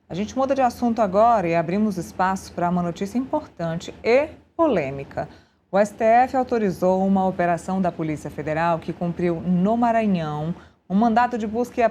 A gente muda de assunto agora e abrimos espaço para uma notícia importante e polêmica. O STF autorizou uma operação da Polícia Federal que cumpriu no Maranhão um mandado de busca e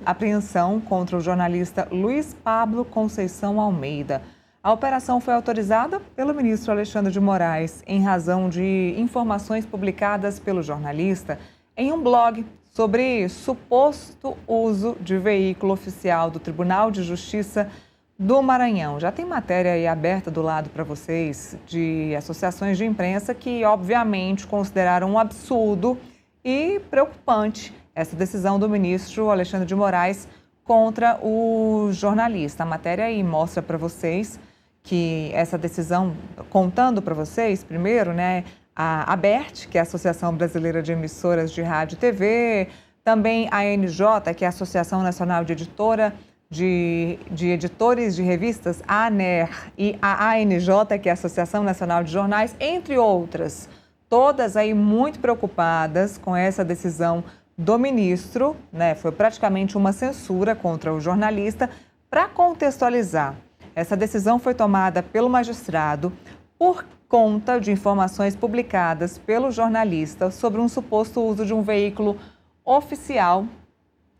apreensão contra o jornalista Luiz Pablo Conceição Almeida. A operação foi autorizada pelo ministro Alexandre de Moraes em razão de informações publicadas pelo jornalista em um blog sobre suposto uso de veículo oficial do Tribunal de Justiça do Maranhão. Já tem matéria aí aberta do lado para vocês de associações de imprensa que, obviamente, consideraram um absurdo e preocupante essa decisão do ministro Alexandre de Moraes contra o jornalista. A matéria aí mostra para vocês que essa decisão, contando para vocês, primeiro, né, a ABERT, que é a Associação Brasileira de Emissoras de Rádio e TV, também a ANJ, que é a Associação Nacional de Editores de Revistas, a ANER, e a ANJ, que é a Associação Nacional de Jornais, entre outras. Todas aí muito preocupadas com essa decisão do ministro, né? Foi praticamente uma censura contra o jornalista. Para contextualizar, essa decisão foi tomada pelo magistrado por conta de informações publicadas pelo jornalista sobre um suposto uso de um veículo oficial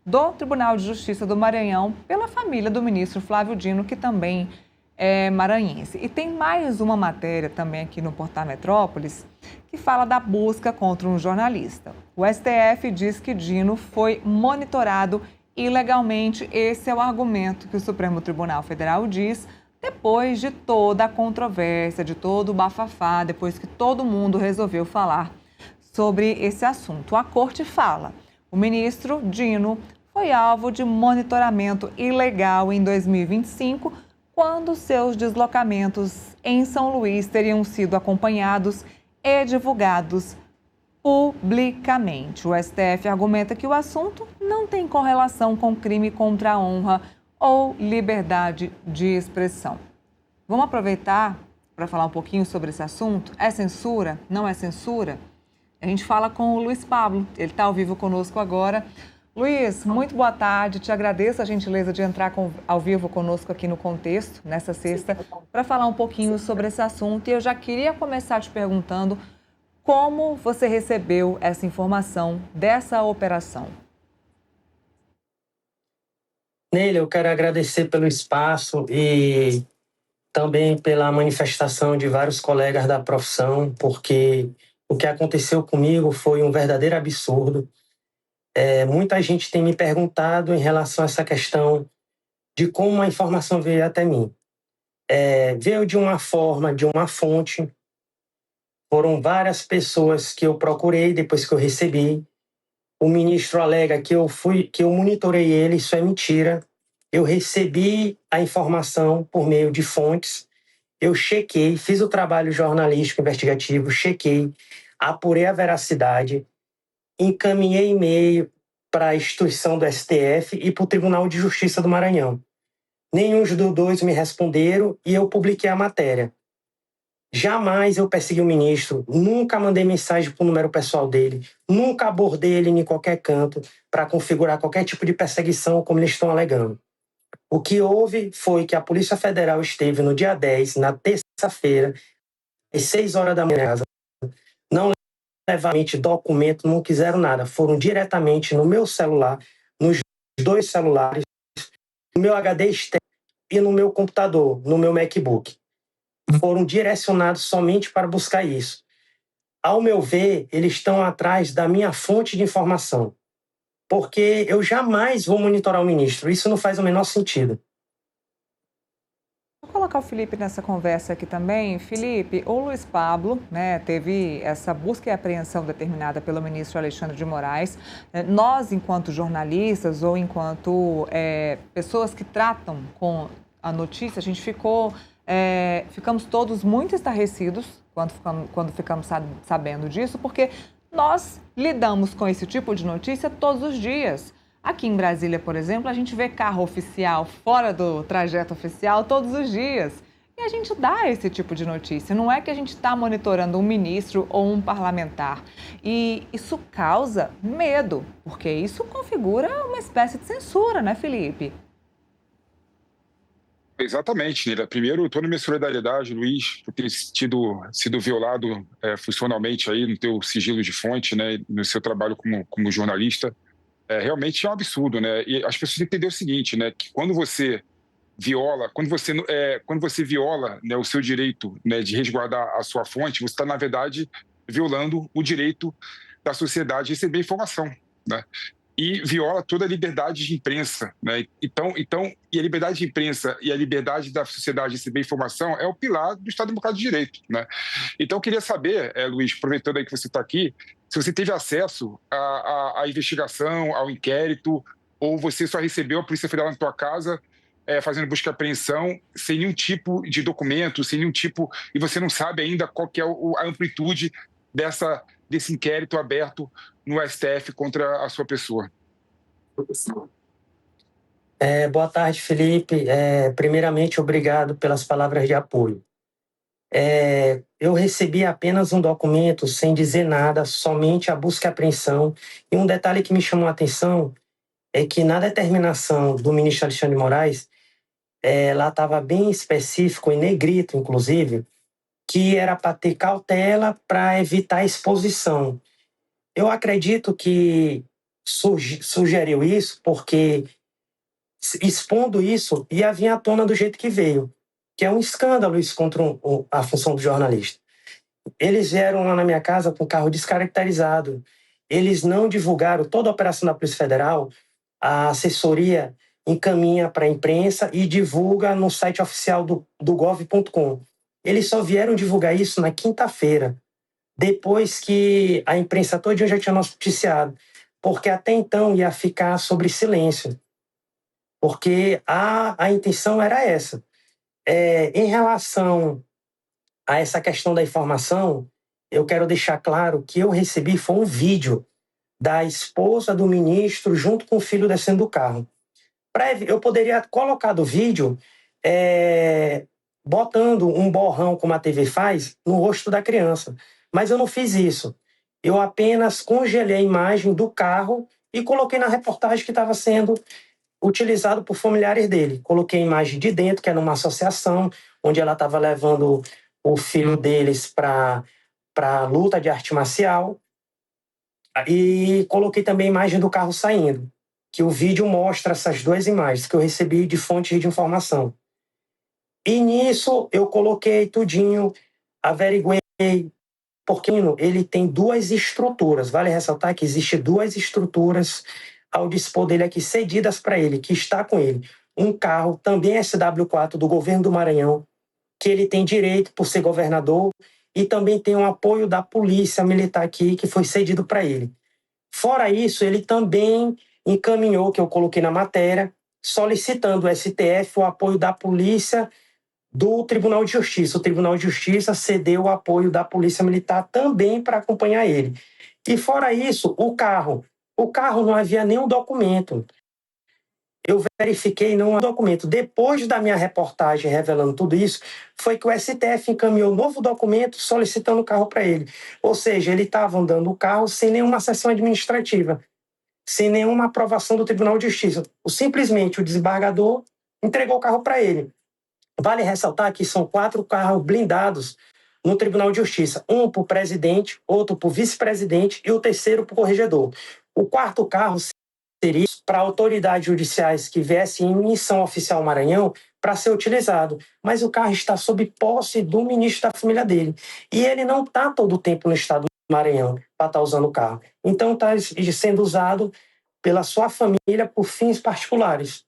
do Tribunal de Justiça do Maranhão pela família do ministro Flávio Dino, que também é maranhense. E tem mais uma matéria também aqui no Portal Metrópolis que fala da busca contra um jornalista. O STF diz que Dino foi monitorado ilegalmente. Esse é o argumento que o Supremo Tribunal Federal diz depois de toda a controvérsia, de todo o bafafá, depois que todo mundo resolveu falar sobre esse assunto. A corte fala: o ministro Dino foi alvo de monitoramento ilegal em 2025, quando seus deslocamentos em São Luís teriam sido acompanhados e divulgados publicamente. O STF argumenta que o assunto não tem correlação com crime contra a honra ou liberdade de expressão. Vamos aproveitar para falar um pouquinho sobre esse assunto? É censura? Não é censura? A gente fala com o Luiz Pablo, ele está ao vivo conosco agora. Luiz, muito boa tarde, te agradeço a gentileza de entrar ao vivo conosco aqui no Contexto, nessa sexta, para falar um pouquinho sobre esse assunto. E eu já queria começar te perguntando como você recebeu essa informação dessa operação. Nele, eu quero agradecer pelo espaço e também pela manifestação de vários colegas da profissão, porque o que aconteceu comigo foi um verdadeiro absurdo. Muita gente tem me perguntado em relação a essa questão de como a informação veio até mim. Veio de uma forma, de uma fonte. Foram várias pessoas que eu procurei depois que eu recebi. O ministro alega que eu monitorei ele, isso é mentira. Eu recebi a informação por meio de fontes. Eu chequei, fiz o trabalho jornalístico investigativo, chequei, apurei a veracidade, encaminhei e-mail para a instituição do STF e para o Tribunal de Justiça do Maranhão. Nenhum dos dois me responderam e eu publiquei a matéria. Jamais eu persegui o ministro, nunca mandei mensagem para o número pessoal dele, nunca abordei ele em qualquer canto para configurar qualquer tipo de perseguição como eles estão alegando. O que houve foi que a Polícia Federal esteve no dia 10, na terça-feira, às 6 horas da manhã, não levaram documento, não quiseram nada, foram diretamente no meu celular, nos dois celulares, no meu HD externo e no meu computador, no meu MacBook. Foram direcionados somente para buscar isso. Ao meu ver, eles estão atrás da minha fonte de informação, porque eu jamais vou monitorar o ministro, isso não faz o menor sentido. Vou colocar o Felipe nessa conversa aqui também. Felipe, o Luiz Pablo, né, teve essa busca e apreensão determinada pelo ministro Alexandre de Moraes. Nós, enquanto jornalistas ou enquanto pessoas que tratam com a notícia, a gente ficamos todos muito estarrecidos quando ficamos sabendo disso, porque nós lidamos com esse tipo de notícia todos os dias. Aqui em Brasília, por exemplo, a gente vê carro oficial fora do trajeto oficial todos os dias. E a gente dá esse tipo de notícia. Não é que a gente está monitorando um ministro ou um parlamentar. E isso causa medo, porque isso configura uma espécie de censura, né, Felipe? Exatamente, Nira. Primeiro, toda a minha solidariedade, Luiz, por ter sido violado funcionalmente aí no teu sigilo de fonte, né, no seu trabalho como jornalista. Realmente é um absurdo, né? E as pessoas entenderam o seguinte, né, que quando você viola, né, o seu direito, né, de resguardar a sua fonte, você está, na verdade, violando o direito da sociedade de receber informação, né? E viola toda a liberdade de imprensa, né? Então, e a liberdade de imprensa e a liberdade da sociedade de receber informação é o pilar do Estado Democrático de Direito, né? Então, eu queria saber, Luiz, aproveitando aí que você está aqui, se você teve acesso à investigação, ao inquérito, ou você só recebeu a Polícia Federal na tua casa fazendo busca e apreensão sem nenhum tipo de documento, sem nenhum tipo, e você não sabe ainda qual que é a amplitude desse inquérito aberto no STF contra a sua pessoa. Boa tarde, Felipe. Primeiramente, obrigado pelas palavras de apoio. Eu recebi apenas um documento sem dizer nada, somente a busca e apreensão. E um detalhe que me chamou a atenção é que na determinação do ministro Alexandre de Moraes, lá estava bem específico, em negrito, inclusive, que era para ter cautela para evitar exposição. Eu acredito que sugeriu isso porque, expondo isso, ia vir à tona do jeito que veio, que é um escândalo isso contra a função do jornalista. Eles vieram lá na minha casa com o carro descaracterizado. Eles não divulgaram toda a operação da Polícia Federal. A assessoria encaminha para a imprensa e divulga no site oficial do gov.com. Eles só vieram divulgar isso na quinta-feira, depois que a imprensa toda já tinha noticiado, porque até então ia ficar sobre silêncio, porque a intenção era essa. Em relação a essa questão da informação, eu quero deixar claro que eu recebi foi um vídeo da esposa do ministro junto com o filho descendo do carro. Eu poderia colocar do vídeo botando um borrão, como a TV faz, no rosto da criança. Mas eu não fiz isso. Eu apenas congelei a imagem do carro e coloquei na reportagem que estava sendo utilizado por familiares dele. Coloquei a imagem de dentro, que era uma associação, onde ela estava levando o filho deles para luta de arte marcial. E coloquei também a imagem do carro saindo, que o vídeo mostra essas duas imagens que eu recebi de fontes de informação. E nisso eu coloquei tudinho, averiguei, porque ele tem duas estruturas. Vale ressaltar que existe duas estruturas ao dispor dele aqui, cedidas para ele, que está com ele. Um carro, também SW4, do governo do Maranhão, que ele tem direito por ser governador, e também tem um apoio da polícia militar aqui, que foi cedido para ele. Fora isso, ele também encaminhou, que eu coloquei na matéria, solicitando o STF o apoio da polícia do Tribunal de Justiça. O Tribunal de Justiça cedeu o apoio da Polícia Militar também para acompanhar ele. E fora isso, o carro não havia nenhum documento. Eu verifiquei não há documento. Depois da minha reportagem revelando tudo isso, foi que o STF encaminhou um novo documento solicitando o carro para ele. Ou seja, ele estava andando o carro sem nenhuma sessão administrativa, sem nenhuma aprovação do Tribunal de Justiça. Simplesmente o desembargador entregou o carro para ele. Vale ressaltar que são 4 carros blindados no Tribunal de Justiça. Um para o presidente, outro para o vice-presidente e o terceiro para o corregedor. O 4º carro seria para autoridades judiciais que viessem em missão oficial ao Maranhão para ser utilizado. Mas o carro está sob posse do ministro da família dele. E ele não está todo o tempo no estado do Maranhão para estar usando o carro. Então está sendo usado pela sua família por fins particulares.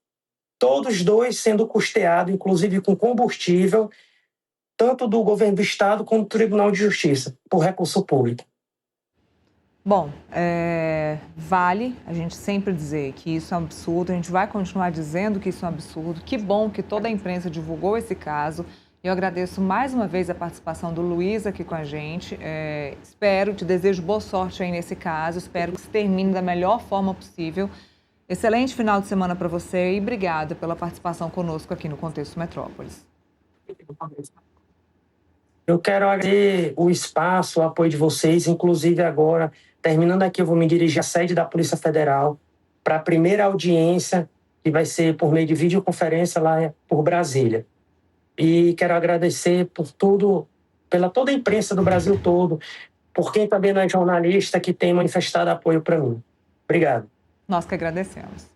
Todos dois sendo custeados, inclusive com combustível, tanto do governo do estado como do Tribunal de Justiça, por recurso público. Bom, vale a gente sempre dizer que isso é um absurdo, a gente vai continuar dizendo que isso é um absurdo. Que bom que toda a imprensa divulgou esse caso. Eu agradeço mais uma vez a participação do Luiz aqui com a gente. Te desejo boa sorte aí nesse caso, espero que se termine da melhor forma possível. Excelente final de semana para você e obrigada pela participação conosco aqui no Contexto Metrópolis. Eu quero agradecer o espaço, o apoio de vocês, inclusive agora, terminando aqui, eu vou me dirigir à sede da Polícia Federal para a primeira audiência que vai ser por meio de videoconferência lá por Brasília. E quero agradecer por tudo, pela toda a imprensa do Brasil todo, por quem também não é jornalista que tem manifestado apoio para mim. Obrigado. Nós que agradecemos.